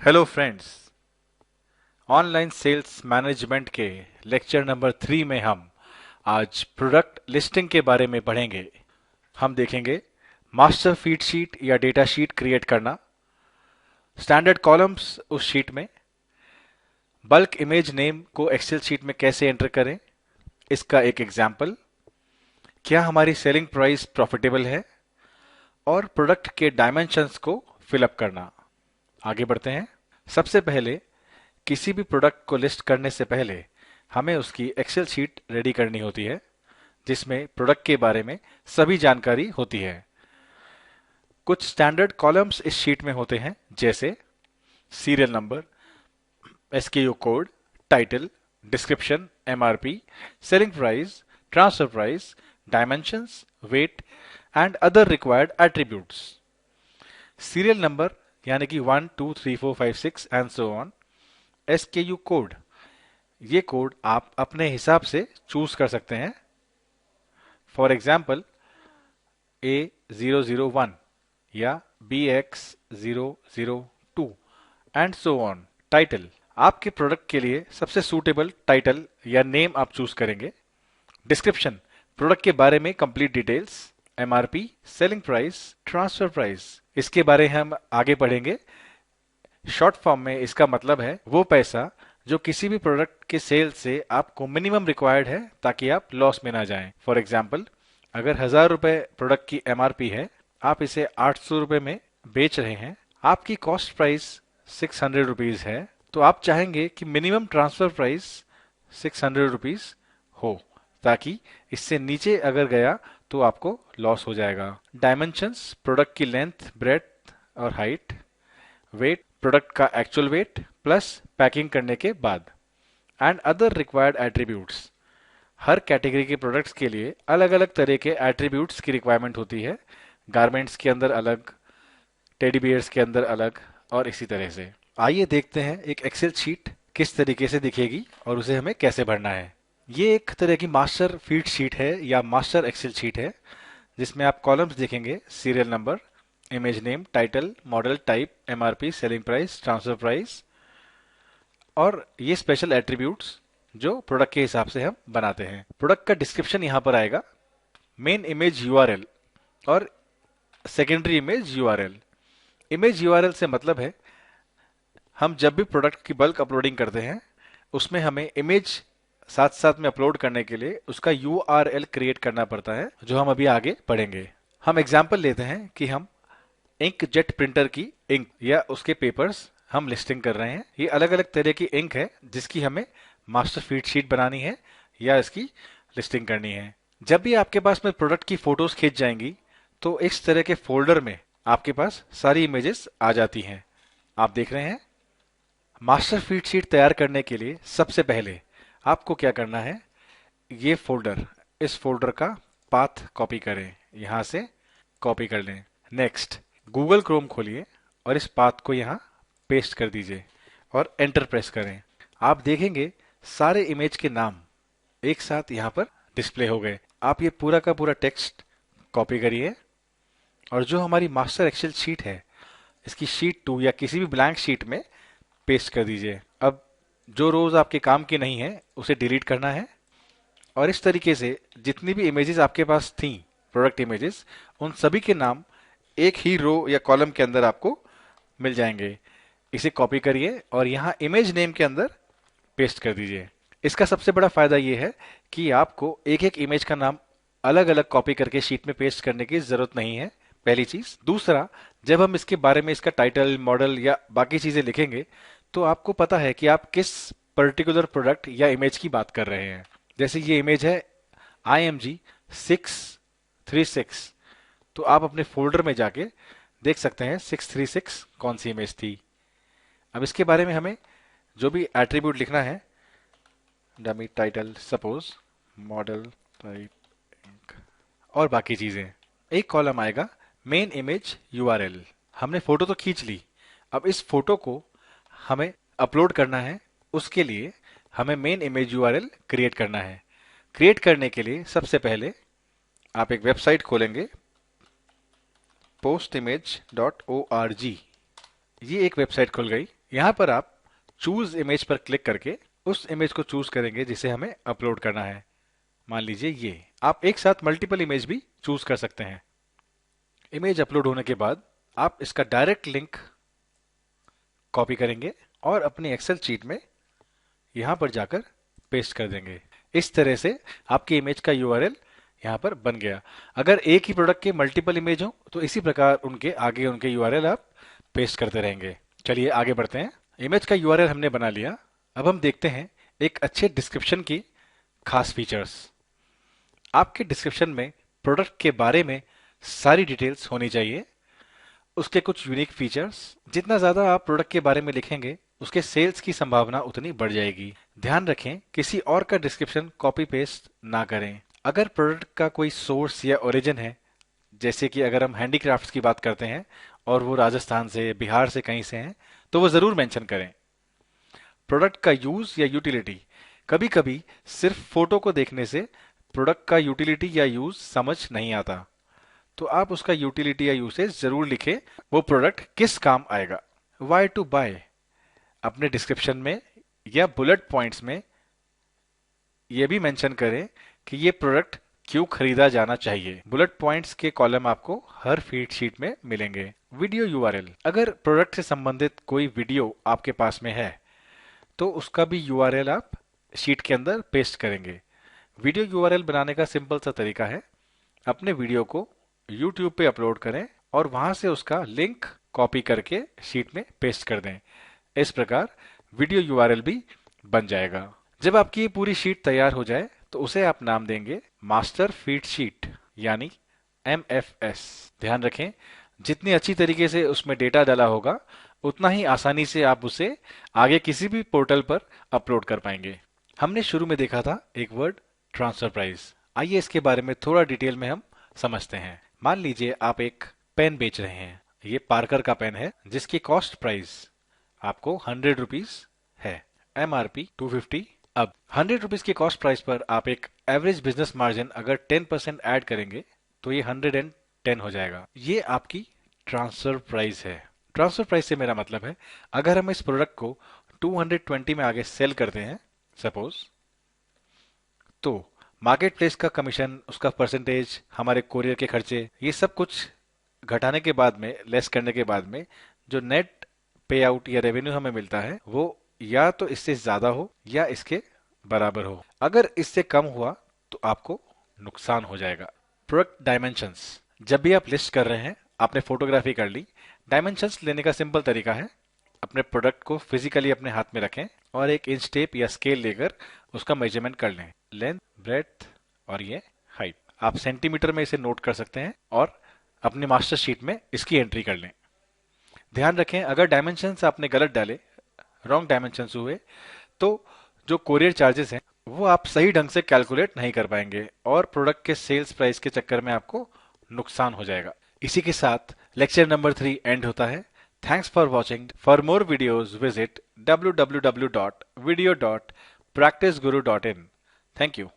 Hello friends. Online sales management के lecture number 3 में हम आज प्रोडक्ट लिस्टिंग के बारे में पढ़ेंगे। हम देखेंगे मास्टर फीड शीट या डेटा शीट क्रिएट करना, स्टैंडर्ड कॉलम्स उस शीट में, बल्क इमेज नेम को एक्सेल शीट में कैसे एंटर करें, इसका एक एग्जाम्पल, क्या हमारी सेलिंग प्राइस प्रॉफिटेबल है, और प्रोडक्ट के डायमेंशंस को फिलअप करना। आगे बढ़ते हैं। सबसे पहले किसी भी प्रोडक्ट को लिस्ट करने से पहले हमें उसकी एक्सेल शीट रेडी करनी होती है, जिसमें प्रोडक्ट के बारे में सभी जानकारी होती है। कुछ स्टैंडर्ड कॉलम्स इस शीट में होते हैं, जैसे serial number, SKU code, title, description, MRP, selling price, transfer price, dimensions, weight and other required attributes. Serial number यानी कि 1 2 3 4 5 6 and so on. SKU code, ये कोड आप अपने हिसाब से चूज कर सकते हैं। फॉर एग्जाम्पल A001 या BX002 and so on. Title, आपके प्रोडक्ट के लिए सबसे सूटेबल टाइटल या नेम आप चूज करेंगे। डिस्क्रिप्शन, प्रोडक्ट के बारे में complete details. MRP, selling price, transfer price, इसके बारे में हम आगे पढ़ेंगे। शॉर्ट फॉर्म में इसका मतलब है वो पैसा जो किसी भी प्रोडक्ट के सेल से आपको मिनिमम रिक्वायर्ड है ताकि आप लॉस में ना जाएं। फॉर एग्जाम्पल, अगर 1000 रुपए प्रोडक्ट की एमआरपी है, आप इसे 800 रुपए में बेच रहे हैं, आपकी कॉस्ट प्राइस 600 रुपीज है, तो आप चाहेंगे कि मिनिमम ट्रांसफर प्राइस 600 रुपीज हो, ताकि इससे नीचे अगर गया तो आपको लॉस हो जाएगा। डायमेंशंस, प्रोडक्ट की लेंथ, ब्रेड्थ और हाइट। वेट, प्रोडक्ट का एक्चुअल वेट प्लस पैकिंग करने के बाद। And other required attributes, her category के प्रोडक्ट्स के लिए अलग अलग तरह के एट्रीब्यूट्स की रिक्वायरमेंट होती है। गारमेंट्स के अंदर अलग, टेडी बियर्स के अंदर अलग, और इसी तरह से। आइए देखते हैं एक एक्सेल शीट किस तरीके से दिखेगी और उसे हमें कैसे भरना है। ये एक तरह की मास्टर फीड शीट है या मास्टर एक्सेल शीट है, जिसमें आप कॉलम्स देखेंगे, serial number, image name, title, model type, MRP, selling price, transfer price, और ये स्पेशल एट्रीब्यूट्स जो प्रोडक्ट के हिसाब से हम बनाते हैं। प्रोडक्ट का डिस्क्रिप्शन यहां पर आएगा, मेन इमेज यूआरएल और secondary image URL. Image URL से मतलब है हम जब भी प्रोडक्ट की बल्क अपलोडिंग करते हैं, उसमें हमें इमेज साथ साथ में अपलोड करने के लिए उसका यूआरएल क्रिएट करना पड़ता है, जो हम अभी आगे पढ़ेंगे। हम एग्जाम्पल लेते हैं कि हम इंक जेट प्रिंटर की इंक या उसके पेपर्स हम लिस्टिंग कर रहे हैं। ये अलग अलग तरह की इंक है जिसकी हमें मास्टर फीड शीट बनानी है या इसकी लिस्टिंग करनी है। जब भी आपके पास में प्रोडक्ट की फोटोज खींच जाएंगी, तो इस तरह के फोल्डर में आपके पास सारी इमेजेस आ जाती हैं। आप देख रहे हैं। मास्टर फीड शीट तैयार करने के लिए सबसे पहले आपको क्या करना है, ये फोल्डर, इस फोल्डर का पाथ कॉपी करें, यहां से कॉपी कर लें। नेक्स्ट, गूगल क्रोम खोलिए और इस पाथ को यहाँ पेस्ट कर दीजिए और एंटर प्रेस करें। आप देखेंगे सारे इमेज के नाम एक साथ यहाँ पर डिस्प्ले हो गए। आप ये पूरा का पूरा टेक्स्ट कॉपी करिए और जो हमारी मास्टर एक्सेल शीट है, इसकी शीट 2 या किसी भी ब्लैंक शीट में पेस्ट कर दीजिए। अब जो रोज आपके काम की नहीं है उसे डिलीट करना है, और इस तरीके से जितनी भी इमेजेस आपके पास थी, प्रोडक्ट इमेजेस, उन सभी के नाम एक ही रो या कॉलम के अंदर आपको मिल जाएंगे। इसे कॉपी करिए और यहाँ इमेज नेम के अंदर पेस्ट कर दीजिए। इसका सबसे बड़ा फायदा यह है कि आपको एक एक इमेज का नाम अलग अलग कॉपी करके शीट में पेस्ट करने की जरूरत नहीं है, पहली चीज। दूसरा, जब हम इसके बारे में इसका टाइटल, मॉडल या बाकी चीजें लिखेंगे, तो आपको पता है कि आप किस पर्टिकुलर प्रोडक्ट या इमेज की बात कर रहे हैं। जैसे ये इमेज है IMG636, तो आप अपने फोल्डर में जाके देख सकते हैं 636 कौन सी इमेज थी। अब इसके बारे में हमें जो भी एट्रीब्यूट लिखना है, dummy title, suppose, model type और बाकी चीजें। एक कॉलम आएगा मेन इमेज यूआरएल। हमने फोटो तो खींच ली, अब इस फोटो को हमें अपलोड करना है। उसके लिए हमें मेन इमेज यूआरएल क्रिएट करना है। क्रिएट करने के लिए सबसे पहले आप एक वेबसाइट खोलेंगे, postimage.org। ये एक वेबसाइट खुल गई। यहाँ पर आप चूज इमेज पर क्लिक करके उस इमेज को चूज करेंगे जिसे हमें अपलोड करना है। मान लीजिए ये, आप एक साथ मल्टीपल इमेज भी चूज कर सकते हैं। इमेज अपलोड होने के बाद आप इसका डायरेक्ट लिंक कॉपी करेंगे और अपनी एक्सेल शीट में यहां पर जाकर पेस्ट कर देंगे। इस तरह से आपकी इमेज का यूआरएल यहां पर बन गया। अगर एक ही प्रोडक्ट के मल्टीपल इमेज हो तो इसी प्रकार उनके आगे उनके यूआरएल आप पेस्ट करते रहेंगे। चलिए आगे बढ़ते हैं। इमेज का यूआरएल हमने बना लिया। अब हम देखते हैं एक अच्छे डिस्क्रिप्शन की खास फीचर्स। आपके डिस्क्रिप्शन में प्रोडक्ट के बारे में सारी डिटेल्स होनी चाहिए। उसके कुछ यूनिक फीचर्स, जितना ज्यादा आप प्रोडक्ट के बारे में लिखेंगे उसके सेल्स की संभावना उतनी बढ़ जाएगी। ध्यान रखें किसी और का डिस्क्रिप्शन कॉपी पेस्ट ना करें। अगर प्रोडक्ट का कोई सोर्स या ओरिजिन है, जैसे कि अगर हम हैंडीक्राफ्ट्स की बात करते हैं और वो राजस्थान से, बिहार से कहीं से हैं, तो वो जरूर मेंशन करें। प्रोडक्ट का यूज या यूटिलिटी, कभी कभी सिर्फ फोटो को देखने से प्रोडक्ट का यूटिलिटी या यूज समझ नहीं आता, तो आप उसका यूटिलिटी या यूसेज जरूर लिखें, वो प्रोडक्ट किस काम आएगा। वाई टू बाय, अपने डिस्क्रिप्शन में या बुलेट पॉइंट्स में ये भी मेंशन करें कि ये प्रोडक्ट क्यों खरीदा जाना चाहिए। बुलेट पॉइंट्स के कॉलम आपको हर फीड शीट में मिलेंगे। वीडियो यूआरएल, अगर प्रोडक्ट से संबंधित कोई वीडियो आपके पास में है तो उसका भी यूआरएल आप शीट के अंदर पेस्ट करेंगे। वीडियो यूआरएल बनाने का सिंपल सा तरीका है, अपने वीडियो को YouTube पे अपलोड करें और वहां से उसका लिंक कॉपी करके शीट में पेस्ट कर दें। इस प्रकार वीडियो यूआरएल भी बन जाएगा। जब आपकी ये पूरी शीट तैयार हो जाए तो उसे आप नाम देंगे मास्टर फीड शीट, यानी MFS। ध्यान रखें जितनी अच्छी तरीके से उसमें डेटा डाला होगा उतना ही आसानी से आप उसे आगे किसी भी पोर्टल पर अपलोड कर पाएंगे। हमने शुरू में देखा था एक वर्ड ट्रांसफर प्राइस। आइए इसके बारे में थोड़ा डिटेल में हम समझते हैं। मान लीजिए आप एक पेन बेच रहे हैं। ये पार्कर का पेन है जिसकी कॉस्ट प्राइस आपको 100 रुपीज है, MRP 250। अब 100 रुपीज की कॉस्ट प्राइस पर आप एक एवरेज बिजनेस मार्जिन अगर 10% ऐड करेंगे तो ये 110 हो जाएगा। ये आपकी ट्रांसफर प्राइस है। ट्रांसफर प्राइस से मेरा मतलब है अगर हम इस प्रोडक्ट को 220 में आगे सेल करते हैं सपोज, तो मार्केट प्लेस का कमीशन, उसका परसेंटेज, हमारे कोरियर के खर्चे, ये सब कुछ घटाने के बाद में, लेस करने के बाद में जो नेट पे आउट या रेवेन्यू हमें मिलता है वो या तो इससे ज्यादा हो या इसके बराबर हो। अगर इससे कम हुआ तो आपको नुकसान हो जाएगा। प्रोडक्ट डायमेंशंस, जब भी आप लिस्ट कर रहे हैं, आपने फोटोग्राफी कर ली, डायमेंशंस लेने का सिंपल तरीका है अपने प्रोडक्ट को फिजिकली अपने हाथ में रखें और एक इंच टेप या स्केल लेकर उसका मेजरमेंट कर लें, लेंथ, ब्रेड्थ और ये हाइट। आप सेंटीमीटर में इसे नोट कर सकते हैं और अपनी मास्टर शीट में इसकी एंट्री कर लें। ध्यान रखें अगर डायमेंशंस आपने गलत डाले, रॉन्ग डायमेंशंस हुए, तो जो कोरियर चार्जेस हैं वो आप सही ढंग से कैलकुलेट नहीं कर पाएंगे और प्रोडक्ट के सेल्स प्राइस के चक्कर में आपको नुकसान हो जाएगा। इसी के साथ लेक्चर नंबर 3 एंड होता है। Thanks for watching. For more videos, visit www.video.practiceguru.in. Thank you.